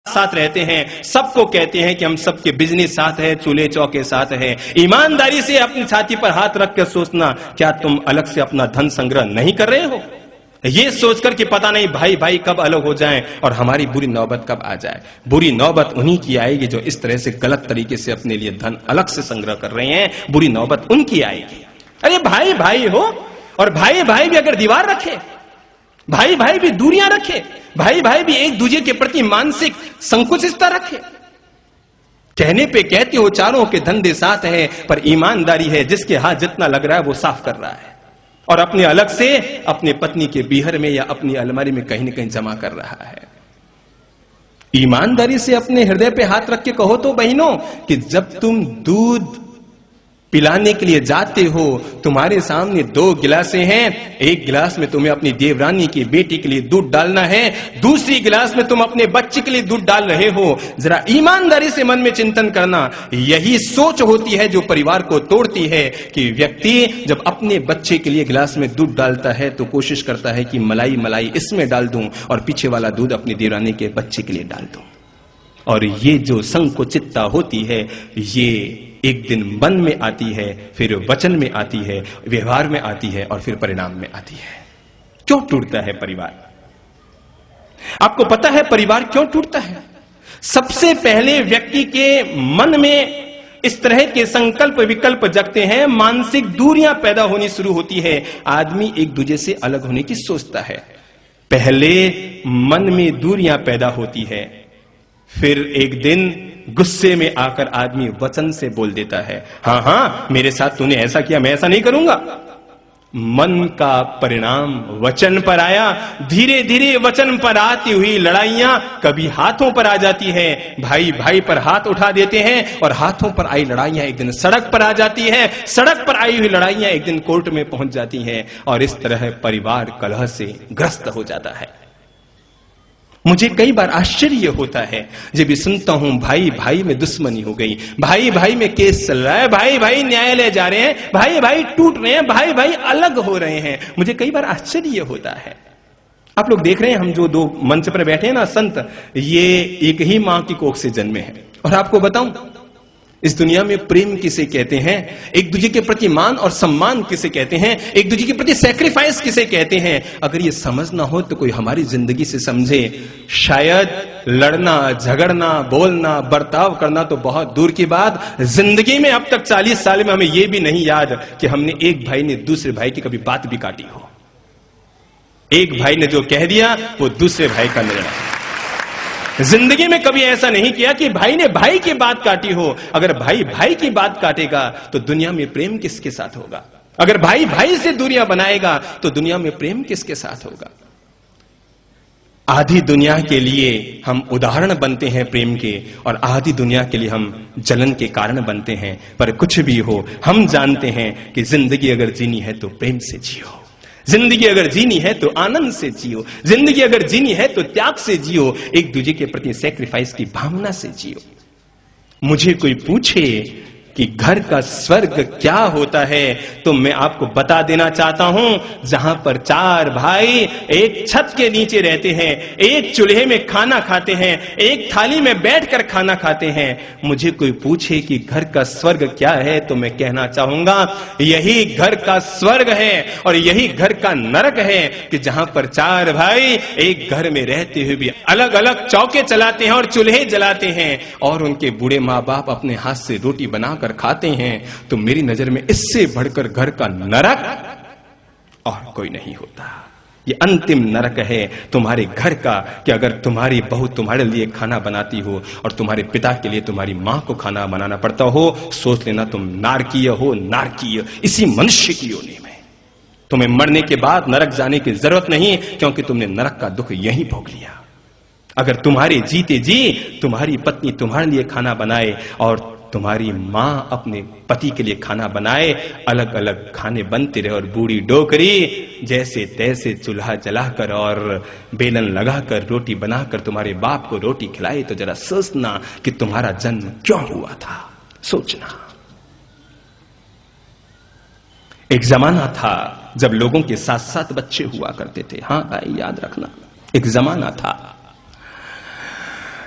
साथ रहते हैं, सबको कहते हैं कि हम सबके बिजनेस साथ है, चूल्हे चौके साथ है। ईमानदारी से अपनी छाती पर हाथ रख कर सोचना, क्या तुम अलग से अपना धन संग्रह नहीं कर रहे हो? ये सोचकर कि पता नहीं भाई भाई कब अलग हो जाएं और हमारी बुरी नौबत कब आ जाए। बुरी नौबत उन्हीं की आएगी जो इस तरह से गलत तरीके से अपने लिए धन अलग से संग्रह कर रहे हैं। बुरी नौबत उनकी आएगी। अरे भाई भाई हो, और भाई भाई भी अगर दीवार रखे, भाई भाई भी दूरियां रखे, भाई भाई भी एक दूसरे के प्रति मानसिक संकुचितता रखे। कहने पे कहते हो चारों के धंधे साथ है, पर ईमानदारी है जिसके हाथ जितना लग रहा है वो साफ कर रहा है और अपने अलग से अपने पत्नी के बीहर में या अपनी अलमारी में कहीं न कहीं जमा कर रहा है। ईमानदारी से अपने हृदय पे हाथ रख के कहो तो बहनों कि जब तुम दूध पिलाने के लिए जाते हो, तुम्हारे सामने 2 गिलासें हैं। एक गिलास में तुम्हें अपनी देवरानी की बेटी के लिए दूध डालना है, दूसरी गिलास में तुम अपने बच्चे के लिए दूध डाल रहे हो। जरा ईमानदारी से मन में चिंतन करना। यही सोच होती है जो परिवार को तोड़ती है कि व्यक्ति जब अपने बच्चे के लिए गिलास में दूध डालता है तो कोशिश करता है कि मलाई मलाई इसमें डाल दूं और पीछे वाला दूध अपनी देवरानी के बच्चे के लिए डाल दूं। और ये जो संकुचितता होती है, ये एक दिन मन में आती है, फिर वचन में आती है, व्यवहार में आती है और फिर परिणाम में आती है। क्यों टूटता है परिवार? आपको पता है परिवार क्यों टूटता है? सबसे पहले व्यक्ति के मन में इस तरह के संकल्प विकल्प जगते हैं, मानसिक दूरियां पैदा होनी शुरू होती है। आदमी एक दूसरे से अलग होने की सोचता है। पहले मन में दूरियां पैदा होती है, फिर एक दिन गुस्से में आकर आदमी वचन से बोल देता है, हां हां मेरे साथ तूने ऐसा किया, मैं ऐसा नहीं करूंगा। मन का परिणाम वचन पर आया। धीरे धीरे वचन पर आती हुई लड़ाइयां कभी हाथों पर आ जाती है, भाई भाई पर हाथ उठा देते हैं और हाथों पर आई लड़ाइयां एक दिन सड़क पर आ जाती है, सड़क पर आई हुई लड़ाइयां एक दिन कोर्ट में पहुंच जाती हैं और इस तरह परिवार कलह से ग्रस्त हो जाता है। मुझे कई बार आश्चर्य होता है जब भी सुनता हूं भाई भाई में दुश्मनी हो गई, भाई भाई में केस चल रहा है, भाई भाई न्यायालय जा रहे हैं, भाई भाई टूट रहे हैं, भाई भाई अलग हो रहे हैं। मुझे कई बार आश्चर्य होता है। आप लोग देख रहे हैं, हम जो 2 मंच पर बैठे हैं ना संत, ये एक ही मां की कोख से जन्मे हैं। और आपको बताऊं, इस दुनिया में प्रेम किसे कहते हैं, एक दूसरे के प्रति मान और सम्मान किसे कहते हैं, एक दूसरे के प्रति सैक्रिफाइस किसे कहते हैं, अगर ये समझना हो तो कोई हमारी जिंदगी से समझे। शायद लड़ना झगड़ना बोलना बर्ताव करना तो बहुत दूर की बात, जिंदगी में अब तक 40 साल में हमें यह भी नहीं याद कि हमने एक भाई ने दूसरे भाई की कभी बात भी काटी हो। एक भाई ने जो कह दिया वो दूसरे भाई का निर्णय। जिंदगी में कभी ऐसा नहीं किया कि भाई ने भाई की बात काटी हो। अगर भाई भाई की बात काटेगा तो दुनिया में प्रेम किसके साथ होगा? अगर भाई भाई से दूरियां बनाएगा तो दुनिया में प्रेम किसके साथ होगा? आधी दुनिया के लिए हम उदाहरण बनते हैं प्रेम के, और आधी दुनिया के लिए हम जलन के कारण बनते हैं। पर कुछ भी हो, हम जानते हैं कि जिंदगी अगर जीनी है तो प्रेम से जियो, जिंदगी अगर जीनी है तो आनंद से जियो, जिंदगी अगर जीनी है तो त्याग से जियो, एक दूसरे के प्रति सैक्रिफाइस की भावना से जियो। मुझे कोई पूछे कि घर का स्वर्ग क्या होता है तो मैं आपको बता देना चाहता हूं, जहां पर 4 भाई एक छत के नीचे रहते हैं, एक चूल्हे में खाना खाते हैं, एक थाली में बैठकर खाना खाते हैं। मुझे कोई पूछे कि घर का स्वर्ग क्या है तो मैं कहना चाहूंगा, यही घर का स्वर्ग है और यही घर का नरक है कि जहां पर 4 भाई एक घर में रहते हुए भी अलग अलग चौके चलाते हैं और चूल्हे जलाते हैं और उनके बूढ़े माँ बाप अपने हाथ से रोटी बना कर खाते हैं। तो मेरी नजर में इससे बढ़कर घर का नरक और कोई नहीं होता। ये अंतिम नरक है तुम्हारे घर का कि अगर तुम्हारी बहू तुम्हारे लिए खाना बनाती हो और तुम्हारे पिता के लिए तुम्हारी मां को खाना बनाना पड़ता हो, सोच लेना तुम नारकीय हो, नारकीय इसी मनुष्य की योनि में। तुम्हें मरने के बाद नरक जाने की जरूरत नहीं, क्योंकि तुमने नरक का दुख यहीं भोग लिया। अगर तुम्हारे जीते जी तुम्हारी पत्नी तुम्हारे लिए खाना बनाए और तुम्हारी मां अपने पति के लिए खाना बनाए, अलग अलग खाने बनते रहे और बूढ़ी डोकरी जैसे तैसे चूल्हा जलाकर और बेलन लगाकर रोटी बनाकर तुम्हारे बाप को रोटी खिलाए, तो जरा सोचना कि तुम्हारा जन्म क्यों हुआ था। सोचना। एक जमाना था जब लोगों के 7-7 बच्चे हुआ करते थे। हाँ भाई याद रखना, एक जमाना था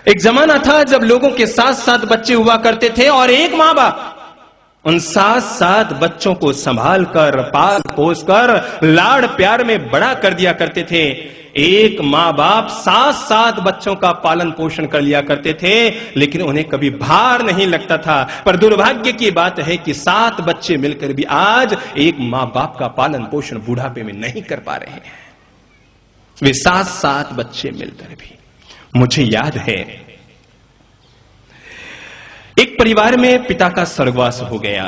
एक जमाना था जब लोगों के 7-7 बच्चे हुआ करते थे और एक मां बाप उन 7-7 बच्चों को संभाल कर, पाल पोस कर, लाड़ प्यार में बड़ा कर दिया करते थे। एक मां बाप 7-7 बच्चों का पालन पोषण कर लिया करते थे, लेकिन उन्हें कभी भार नहीं लगता था। पर दुर्भाग्य की बात है कि 7 बच्चे मिलकर भी आज एक मां बाप का पालन पोषण बुढ़ापे में नहीं कर पा रहे हैं। वे 7-7 बच्चे मिलकर भी। मुझे याद है एक परिवार में पिता का स्वर्गवास हो गया।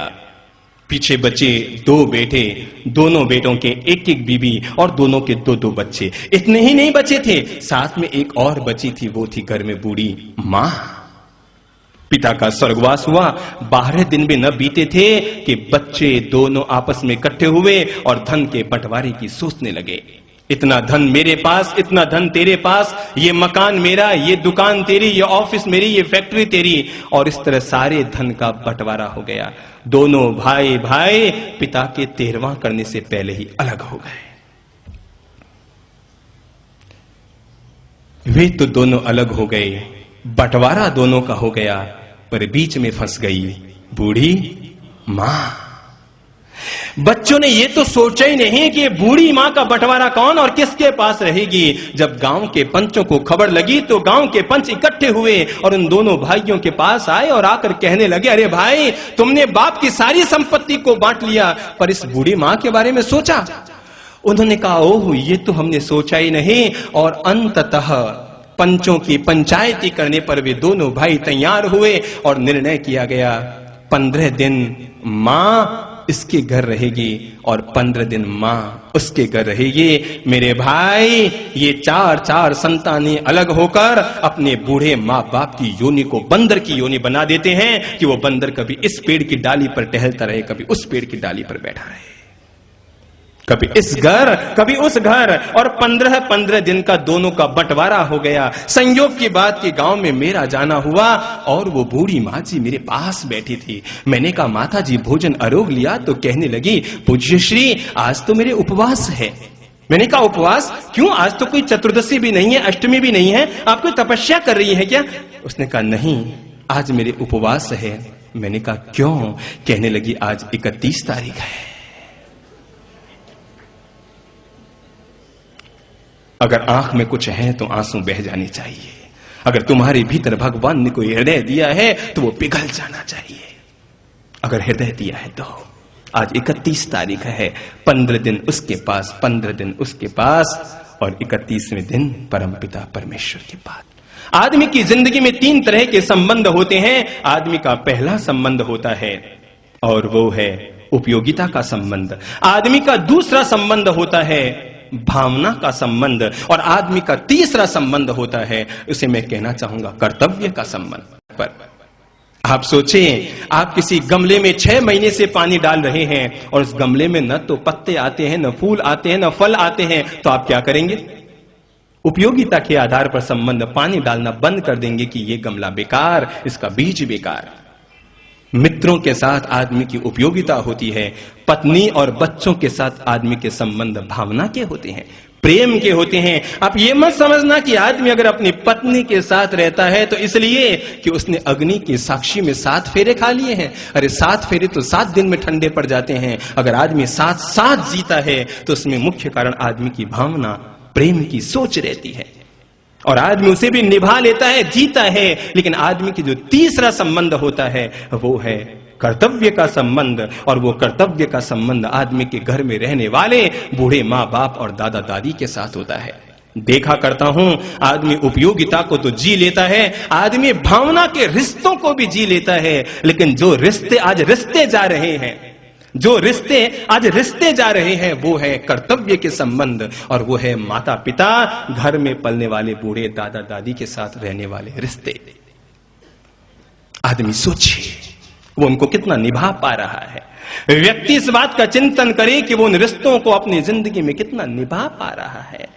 पीछे बचे 2 बेटे, दोनों बेटों के एक बीबी और दोनों के 2 बच्चे। इतने ही नहीं बचे थे, साथ में एक और बची थी, वो थी घर में बूढ़ी मां। पिता का स्वर्गवास हुआ, 12 दिन भी न बीते थे कि बच्चे दोनों आपस में इकट्ठे हुए और धन के बंटवारे की सोचने लगे। इतना धन मेरे पास, इतना धन तेरे पास, ये मकान मेरा, ये दुकान तेरी, ये ऑफिस मेरी, ये फैक्ट्री तेरी, और इस तरह सारे धन का बंटवारा हो गया। दोनों भाई पिता के 13वां करने से पहले ही अलग हो गए। वे तो दोनों अलग हो गए, बंटवारा दोनों का हो गया, पर बीच में फंस गई बूढ़ी मां। बच्चों ने ये तो सोचा ही नहीं कि बूढ़ी मां का बंटवारा कौन और किसके पास रहेगी। जब गांव के पंचों को खबर लगी तो गांव के पंच इकट्ठे हुए और उन दोनों भाइयों के पास आए और आकर कहने लगे, अरे भाई, तुमने बाप की सारी संपत्ति को बांट लिया, पर इस बूढ़ी मां के बारे में सोचा? उन्होंने कहा, ओह, ये तो हमने सोचा ही नहीं। और अंततः पंचों की पंचायती करने पर वे दोनों भाई तैयार हुए और निर्णय किया गया, 15 दिन मां इसके घर रहेगी और 15 दिन मां उसके घर रहेगी। मेरे भाई, ये 4 संतानें अलग होकर अपने बूढ़े मां बाप की योनि को बंदर की योनि बना देते हैं कि वो बंदर कभी इस पेड़ की डाली पर टहलता रहे, कभी उस पेड़ की डाली पर बैठा रहे, कभी इस घर कभी उस घर। और 15 दिन का दोनों का बंटवारा हो गया। संयोग की बात कि गांव में मेरा जाना हुआ और वो बूढ़ी माँ जी मेरे पास बैठी थी। मैंने कहा, माता जी भोजन आरोग लिया? तो कहने लगी, पूज्य श्री, आज तो मेरे उपवास है। मैंने कहा, उपवास क्यों? आज तो कोई चतुर्दशी भी नहीं है, अष्टमी भी नहीं है, आप कोई तपस्या कर रही है क्या? उसने कहा, नहीं, आज मेरे उपवास है। मैंने कहा, क्यों? कहने लगी, आज 31 तारीख है। अगर आंख में कुछ है तो आंसू बह जाने चाहिए। अगर तुम्हारे भीतर भगवान ने कोई हृदय दिया है तो वो पिघल जाना चाहिए। अगर हृदय दिया है तो आज 31 तारीख है, 15 दिन उसके पास, 15 दिन उसके पास, और 31वें दिन परमपिता परमेश्वर के पास। आदमी की जिंदगी में 3 तरह के संबंध होते हैं। आदमी का पहला संबंध होता है और वो है उपयोगिता का संबंध। आदमी का दूसरा संबंध होता है भावना का संबंध, और आदमी का तीसरा संबंध होता है, उसे मैं कहना चाहूंगा कर्तव्य का संबंध। पर आप सोचें, आप किसी गमले में 6 महीने से पानी डाल रहे हैं और उस गमले में न तो पत्ते आते हैं, न फूल आते हैं, न फल आते हैं, तो आप क्या करेंगे? उपयोगिता के आधार पर संबंध पानी डालना बंद कर देंगे कि यह गमला बेकार, इसका बीज बेकार। मित्रों के साथ आदमी की उपयोगिता होती है, पत्नी और बच्चों के साथ आदमी के संबंध भावना के होते हैं, प्रेम के होते हैं। आप ये मत समझना कि आदमी अगर अपनी पत्नी के साथ रहता है तो इसलिए कि उसने अग्नि की साक्षी में 7 फेरे खा लिए हैं। अरे 7 फेरे तो 7 दिन में ठंडे पड़ जाते हैं। अगर आदमी 7 जीता है तो उसमें मुख्य कारण आदमी की भावना, प्रेम की सोच रहती है, और आदमी उसे भी निभा लेता है, जीता है। लेकिन आदमी की जो तीसरा संबंध होता है वो है कर्तव्य का संबंध, और वो कर्तव्य का संबंध आदमी के घर में रहने वाले बूढ़े माँ बाप और दादा दादी के साथ होता है। देखा करता हूं, आदमी उपयोगिता को तो जी लेता है, आदमी भावना के रिश्तों को भी जी लेता है, लेकिन जो रिश्ते आज रिश्ते जा रहे हैं, जो रिश्ते आज रिश्ते जा रहे हैं, वो है कर्तव्य के संबंध, और वो है माता पिता, घर में पलने वाले बूढ़े दादा दादी के साथ रहने वाले रिश्ते। आदमी सोचिए वो उनको कितना निभा पा रहा है। व्यक्ति इस बात का चिंतन करे कि वो उन रिश्तों को अपनी जिंदगी में कितना निभा पा रहा है।